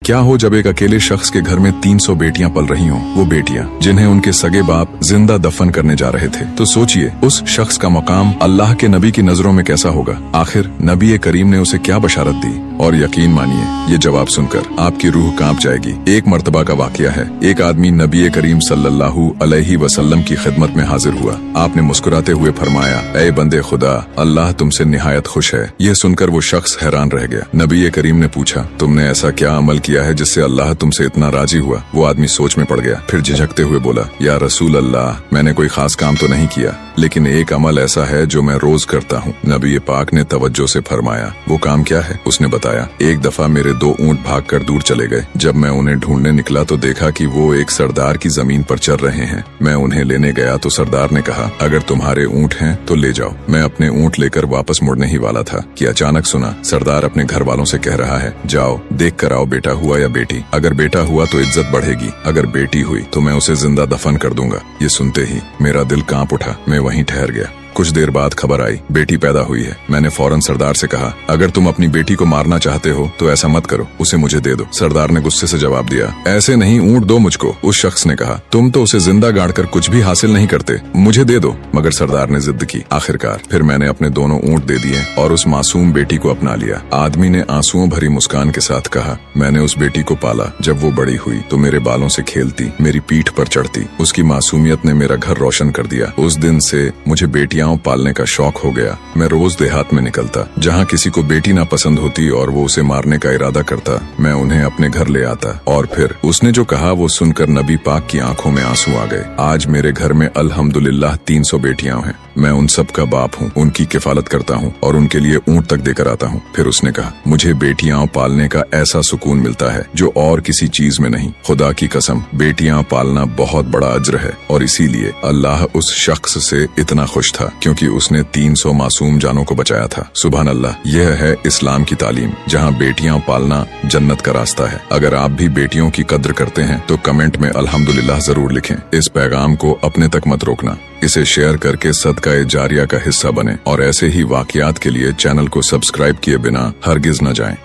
क्या हो जब एक अकेले शख्स के घर में 300 बेटियां पल रही हों, वो बेटियां जिन्हें उनके सगे बाप जिंदा दफन करने जा रहे थे। तो सोचिए उस शख्स का मकाम अल्लाह के नबी की नजरों में कैसा होगा। आखिर नबी करीम ने उसे क्या बशारत दी, और यकीन मानिए ये जवाब सुनकर आपकी रूह कांप जाएगी। एक मर्तबा का वाकया है। एक आदमी नबी करीम सल्लल्लाहु अलैहि वसल्लम की खिदमत में हाजिर हुआ। आपने मुस्कुराते हुए फरमाया, ऐ बंदे खुदा, अल्लाह तुमसे निहायत खुश है। यह सुनकर वो शख्स हैरान रह गया। नबी करीम ने पूछा, तुमने ऐसा क्या अमल किया है जिससे अल्लाह तुमसे इतना राजी हुआ। वो आदमी सोच में पड़ गया, फिर झिझकते हुए बोला, या रसूल अल्लाह, मैंने कोई खास काम तो नहीं किया, लेकिन एक अमल ऐसा है जो मैं रोज करता हूँ। नबी पाक ने तवज्जो से फरमाया, वो काम क्या है। उसने बताया, एक दफा मेरे 2 ऊंट भागकर दूर चले गए। जब मैं उन्हें ढूंढने निकला तो देखा कि वो एक सरदार की जमीन पर चल रहे हैं। मैं उन्हें लेने गया तो सरदार ने कहा, अगर तुम्हारे ऊंट हैं तो ले जाओ। मैं अपने ऊंट लेकर वापस मुड़ने ही वाला था कि अचानक सुना सरदार अपने घर वालों से कह रहा है, जाओ देख कर आओ बेटा हुआ या बेटी। अगर बेटा हुआ तो इज्जत बढ़ेगी, अगर बेटी हुई तो मैं उसे जिंदा दफन कर दूंगा। ये सुनते ही मेरा दिल कांप उठा। मैं वहीं ठहर गया। कुछ देर बाद खबर आई, बेटी पैदा हुई है। मैंने फौरन सरदार से कहा, अगर तुम अपनी बेटी को मारना चाहते हो तो ऐसा मत करो, उसे मुझे दे दो। सरदार ने गुस्से से जवाब दिया, ऐसे नहीं, ऊंट दो मुझको। उस शख्स ने कहा, तुम तो उसे जिंदा गाड़कर कुछ भी हासिल नहीं करते, मुझे दे दो। मगर सरदार ने जिद की। आखिरकार फिर मैंने अपने दोनों ऊंट दे दिए और उस मासूम बेटी को अपना लिया। आदमी ने आंसुओं भरी मुस्कान के साथ कहा, मैंने उस बेटी को पाला। जब वो बड़ी हुई तो मेरे बालों से खेलती, मेरी पीठ पर चढ़ती। उसकी मासूमियत ने मेरा घर रोशन कर दिया। उस दिन से मुझे बेटियां पालने का शौक हो गया। मैं रोज देहात में निकलता, जहाँ किसी को बेटी ना पसंद होती और वो उसे मारने का इरादा करता, मैं उन्हें अपने घर ले आता। और फिर उसने जो कहा वो सुनकर नबी पाक की आंखों में आंसू आ गए। आज मेरे घर में अल्हम्दुलिल्लाह 300 बेटियां हैं। मैं उन सब का बाप हूँ, उनकी किफालत करता हूँ और उनके लिए ऊंट तक देकर आता हूँ। फिर उसने कहा, मुझे बेटियां पालने का ऐसा सुकून मिलता है जो और किसी चीज में नहीं। खुदा की कसम, बेटियां पालना बहुत बड़ा अज्र है, और इसीलिए अल्लाह उस शख्स से इतना खुश था क्योंकि उसने 300 मासूम जानों को बचाया था। सुभान अल्लाह, यह है इस्लाम की तालीम, जहाँ बेटियां पालना जन्नत का रास्ता है। अगर आप भी बेटियों की कद्र करते हैं तो कमेंट में अल्हम्दुलिल्लाह जरूर लिखें। इस पैगाम को अपने तक मत रोकना, इसे शेयर करके सदका जारिया का हिस्सा बने, और ऐसे ही वाकयात के लिए चैनल को सब्सक्राइब किए बिना हरगिज न जाएं।